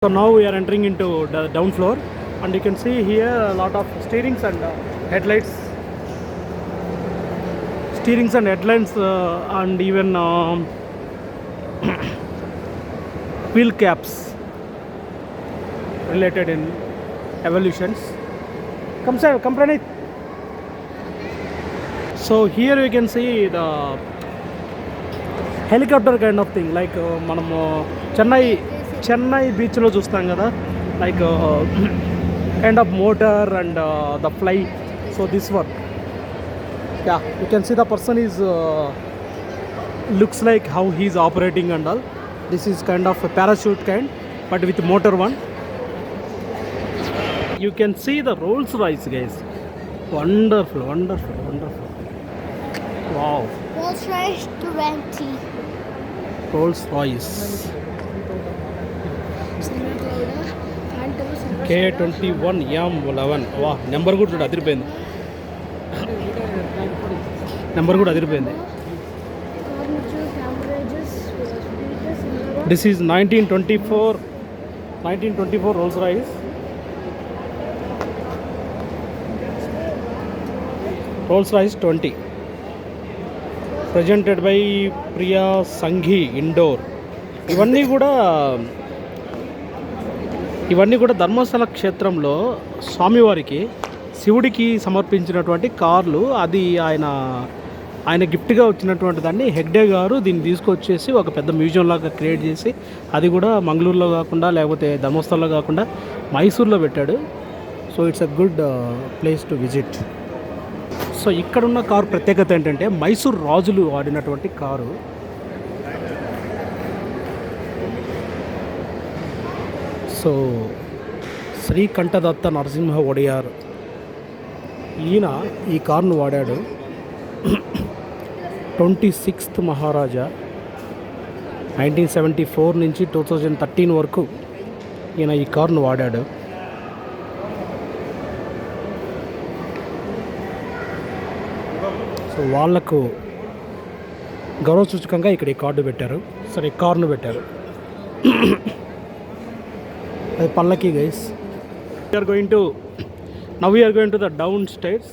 So now we are entering into the down floor, and you can see here a lot of steerings and headlights, and even wheel caps related in evolutions. Come sir, come Pranit. So here you can see the helicopter kind of thing, like మనము చెన్నై బీచ్లో చూస్తాం కదా, like kind of motor and the fly. So this one, yeah, you can see the person is looks like how he is operating and all. This is kind of a parachute kind, but with motor one. You can see the Rolls Royce, guys. Wonderful. Wow. Rolls Royce 20. Rolls Royce K21 M11. వా, number కూడా చూడు, అదిరిపోయింది. This is 1924 Rolls Royce. Rolls Royce 20. Presented by Priya Sanghi Indoor. ఇవన్నీ కూడా ధర్మస్థల క్షేత్రంలో స్వామివారికి, శివుడికి సమర్పించినటువంటి కార్లు. అది ఆయన గిఫ్ట్గా వచ్చినటువంటి దాన్ని హెగ్డే గారు దీన్ని తీసుకొచ్చేసి ఒక పెద్ద మ్యూజియం లాగా క్రియేట్ చేసి, అది కూడా మంగళూరులో కాకుండా, లేకపోతే ధర్మస్థలంలో కాకుండా మైసూర్లో పెట్టాడు. So it's a good place to visit. So ఇక్కడున్న కారు ప్రత్యేకత ఏంటంటే మైసూర్ రాజులు వాడినటువంటి కారు. సో శ్రీకంఠదత్త నరసింహ ఒడియార్, ఈయన ఈ కారును వాడాడు. 26th మహారాజా 1974 నుంచి 2013 వరకు ఈయన ఈ కారును వాడాడు. సో వాళ్లకు గౌరవ సూచకంగా ఇక్కడ ఈ కార్డు పెట్టారు, సరే ఈ కారును పెట్టారు. అది పల్లకి, guys. We are going to the downstairs.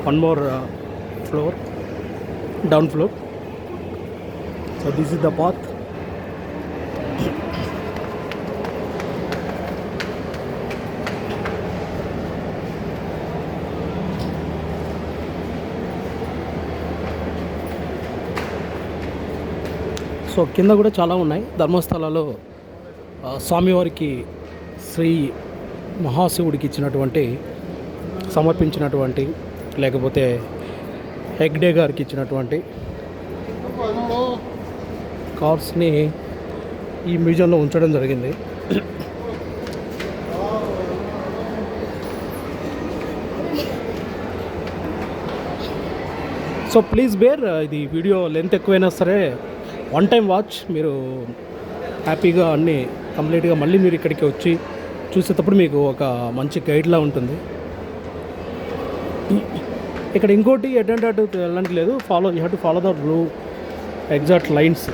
One more floor, down floor. So this is the path. So కింద కూడా చాలా ఉన్నాయి. ధర్మస్థలలో స్వామివారికి, శ్రీ మహాశివుడికి ఇచ్చినటువంటి, సమర్పించినటువంటి, లేకపోతే హెగ్డే గారికి ఇచ్చినటువంటి కార్స్ని ఈ మ్యూజియంలో ఉంచడం జరిగింది. సో ప్లీజ్ బేర్, ఇది వీడియో లెంత్ ఎక్కువైనా సరే వన్ టైం వాచ్. మీరు హ్యాపీగా అన్నీ కంప్లీట్గా మళ్ళీ మీరు ఇక్కడికి వచ్చి చూసేటప్పుడు మీకు ఒక మంచి గైడ్లా ఉంటుంది. ఇక్కడ ఇంకోటి ఎటంటే అటు వెళ్ళడానికి లేదు, you have to follow the exact lines.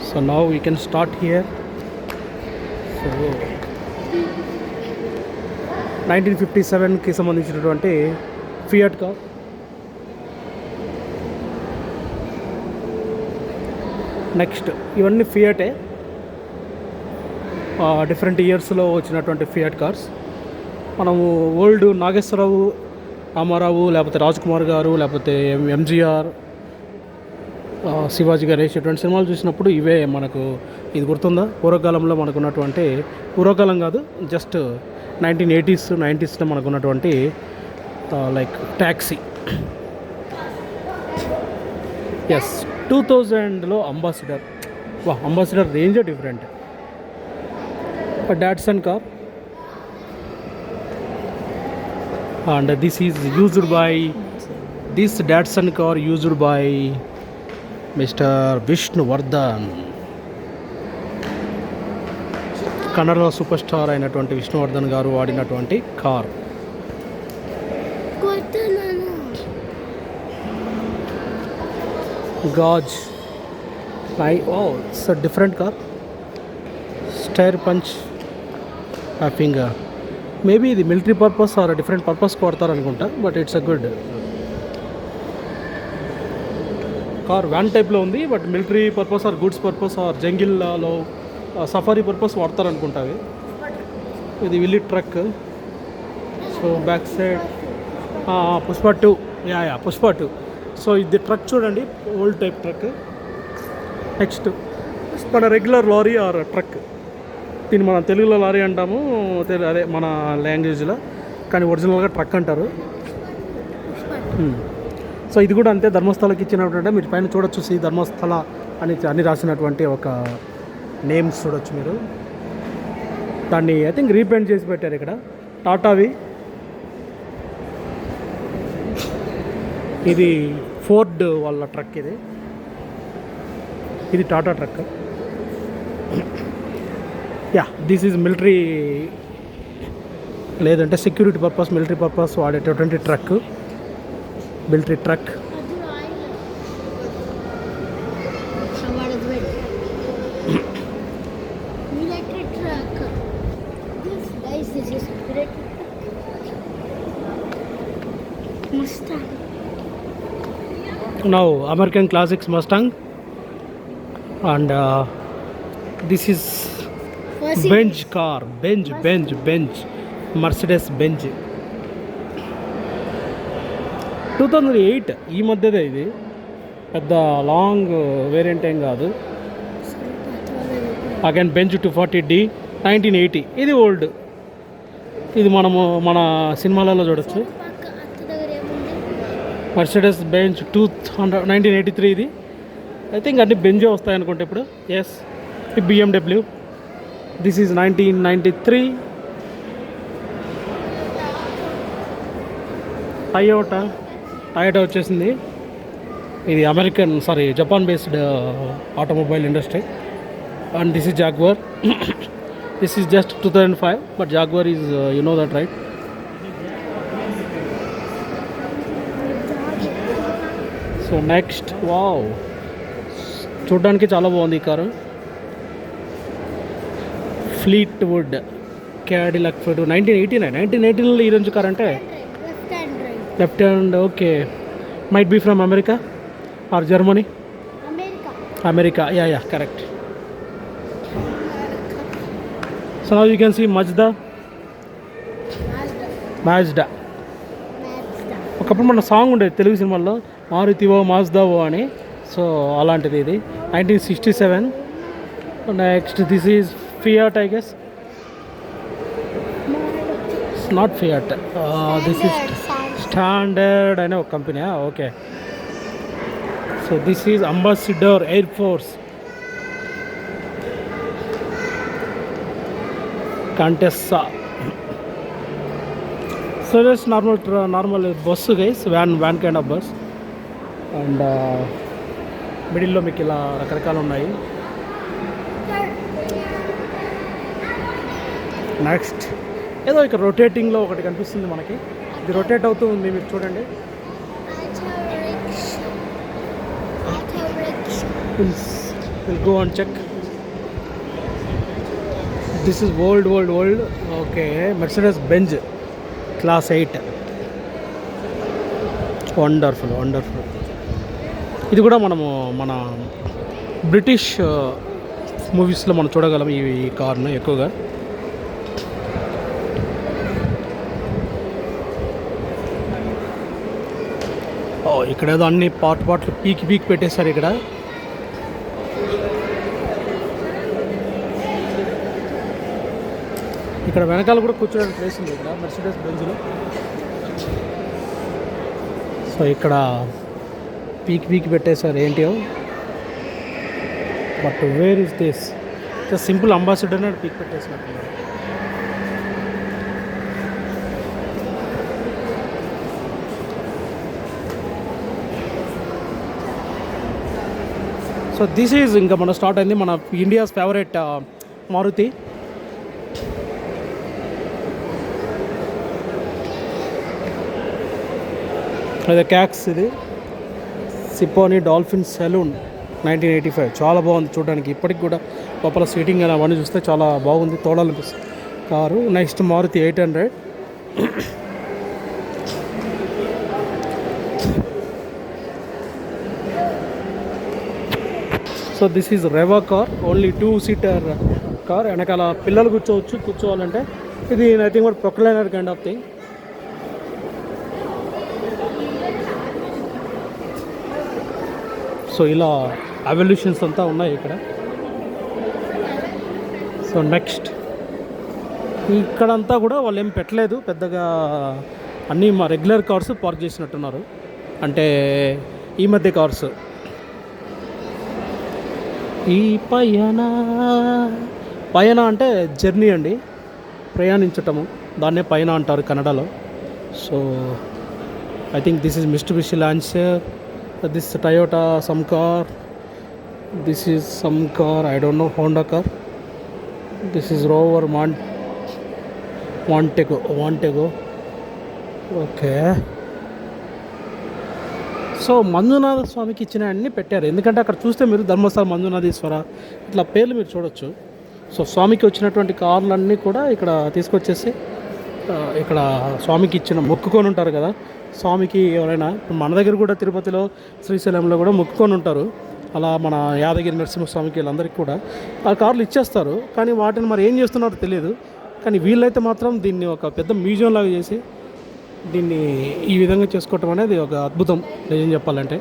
So now we can start here. So 1957కి సంబంధించినటువంటి ఫియట్ కార్. నెక్స్ట్ ఇవన్నీ ఫియటే, డిఫరెంట్ ఇయర్స్లో వచ్చినటువంటి ఫియట్ కార్స్. మనము ఓల్డ్ నాగేశ్వరరావు, రామారావు, లేకపోతే రాజ్ కుమార్ గారు, లేకపోతే ఎంజీఆర్, శివాజీ గణేష్ ఇటువంటి సినిమాలు చూసినప్పుడు ఇవే మనకు, ఇది గుర్తుందా, పూర్వకాలంలో మనకున్నటువంటి, పూర్వకాలం కాదు, జస్ట్ 1980s 90sలో మనకున్నటువంటి లైక్ ట్యాక్సీ. ఎస్, 2000లో అంబాసిడర్. వా, అంబాసిడర్ రేంజే different. Datsun car, and this Datsun car used by Mr. Vishnuvardhan, Kannada super star అయినటువంటి విష్ణువర్ధన్ గారు వాడినటువంటి కార్. గాజ్ ఓ ఇట్స్ అ డిఫరెంట్ కార్ స్టైర్ పంచ్ హ్యాపింగ్ మేబీ ఇది military purpose or different purpose కొడతారు అనుకుంటా but it's a good car van టైప్లో ఉంది but military purpose or goods purpose or జంగిల్లో సఫారీ పర్పస్ వాడతారు అనుకుంటా అవి ఇది Willys truck so back side Pushpa 2 yeah Pushpa 2 so ఇది ట్రక్ చూడండి ఓల్డ్ టైప్ ట్రక్ నెక్స్ట్ మన రెగ్యులర్ లారీ ఆర్ ట్రక్ దీన్ని మనం తెలుగులో లారీ అంటాము అదే మన లాంగ్వేజ్లో కానీ ఒరిజినల్గా ట్రక్ అంటారు సో ఇది కూడా అంతే ధర్మస్థలకి ఇచ్చినటువంటి మీరు పైన చూడొచ్చు శ్రీ ధర్మస్థల అని రాసినటువంటి ఒక నేమ్స్ చూడొచ్చు మీరు దాన్ని ఐ థింక్ రీపెయింట్ చేసి పెట్టారు ఇక్కడ టాటావి ఇది ఫోర్డ్ వాళ్ళ ట్రక్ ఇది Tata truck yeah this is military లేదంటే సెక్యూరిటీ పర్పస్ మిలిటరీ పర్పస్ వాడేటటువంటి truck military truck Mustang. Now American Classics Mustang and this is Benz car Benz Mercedes Benz 2008 ఈ మధ్యదే ఇది పెద్ద లాంగ్ వేరియంట్ ఏం కాదు అగైన్ బెంజ్ 240D 1980 ఇది old ఇది మనము మన సినిమాలలో చూడొచ్చు మర్సిడెస్ బెంజ్ 1983 ఇది ఐ థింక్ అన్ని బెంజే వస్తాయి అనుకుంటే ఇప్పుడు yes BMW this is 1993 Toyota వచ్చేసింది ఇది Japan based automobile industry and this is Jaguar this is just 2005 but Jaguar is you know that right so next wow చూడడానికి చాలా బాగుంది ఈ కారు ఫ్లీట్ వుడ్ క్యాడిలాక్ 1918లో ఈ రోజు కార్ అంటే Left and right. Left hand okay might be from America or Germany America. Yeah correct so now you can see Mazda. Mazda ఒకప్పుడు మన సాంగ్ ఉండేది తెలుగు సినిమాల్లో మారుతివో మాజ్దావో అని సో అలాంటిది ఇది 1967 next this is Fiat I guess not Fiat this is Standard అనే ఒక company okay so this is Ambassador air force Contessa so that's normal bus guys van kind of bus and మిడిల్లో మీకు ఇలా రకరకాలు ఉన్నాయి next ఏదో ఇక్కడ రొటేటింగ్లో ఒకటి కనిపిస్తుంది మనకి ఇది రొటేట్ అవుతూ ఉంది మీరు చూడండి will go and check this is old okay Mercedes Benz class 8 wonderful ఇది కూడా మనము మన బ్రిటిష్ మూవీస్లో మనం చూడగలం ఈ కార్ను ఎక్కువగా ఇక్కడ ఏదో అన్ని పార్ట్లు పీకి పెట్టేశారు ఇక్కడ వెనకాల కూడా కూర్చోడానికి ప్లేస్ ఉంది ఇక్కడ మెర్సిడెస్ బెంజ్లో సో ఇక్కడ పీకి పెట్టేశారు ఏంటో but where is this simple ambassador అని పీక్ పెట్టేసినట్టున్నారు సో దిస్ ఈజ్ ఇంకా మన స్టార్ట్ అయింది మన ఇండియాస్ ఫేవరెట్ మారుతి అదే క్యాక్స్ ఇది సిపోని డాల్ఫిన్ సెలూన్ 1985 చాలా బాగుంది చూడడానికి. ఇప్పటికి కూడా లోపల సీటింగ్ అని అవన్నీ చూస్తే చాలా బాగుంది, తోడాలనిపిస్తుంది car. Next Maruti 800. So this is Reva car, only 2-seater car. వెనకాల పిల్లలు కూర్చోవాలంటే ఇది nothing but proclainer kind of thing. So ఇలా అవల్యూషన్స్ అంతా ఉన్నాయి ఇక్కడ. సో నెక్స్ట్ ఇక్కడంతా కూడా వాళ్ళు ఏం పెట్టలేదు పెద్దగా, అన్నీ మా రెగ్యులర్ కార్స్ పార్క్ చేసినట్టున్నారు, అంటే ఈ మధ్య కార్స్. ఈ పయన అంటే జర్నీ అండి, ప్రయాణించటము, దాన్నే పయన అంటారు కన్నడలో. So I think this is Mitsubishi Lancer, this Toyota some car, this is some car, I don't know, Honda car. This is Rover Montego. Okay. So Manjunatha స్వామికి ఇచ్చిన అన్నీ పెట్టారు, ఎందుకంటే అక్కడ చూస్తే మీరు ధర్మస్థల మంజునాథేశ్వర ఇట్లా పేర్లు మీరు చూడొచ్చు. సో స్వామికి వచ్చినటువంటి కార్లన్నీ కూడా ఇక్కడ తీసుకొచ్చేసి ఇక్కడ స్వామికి ఇచ్చిన మొక్కుకొని ఉంటారు కదా, స్వామికి ఎవరైనా మన దగ్గర కూడా తిరుపతిలో శ్రీశైలంలో కూడా మొక్కుకొని ఉంటారు, అలా మన యాదగిరి నరసింహస్వామికి వీళ్ళందరికీ కూడా ఆ కార్లు ఇచ్చేస్తారు. కానీ వాటిని మరి ఏం చేస్తున్నారో తెలియదు. కానీ వీళ్ళైతే మాత్రం దీన్ని ఒక పెద్ద మ్యూజియం లాగా చేసి దీన్ని ఈ విధంగా చేసుకోవటం అనేది ఒక అద్భుతం నిజం చెప్పాలంటే.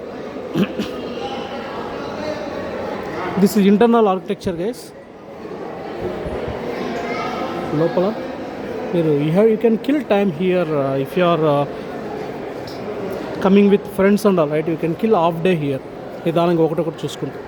This is internal architecture guys. లోపల మీరు you can kill time here if you are coming with friends and all right, you can kill half day here నిదానంగా ఒకటొకటి చూసుకుంటూ.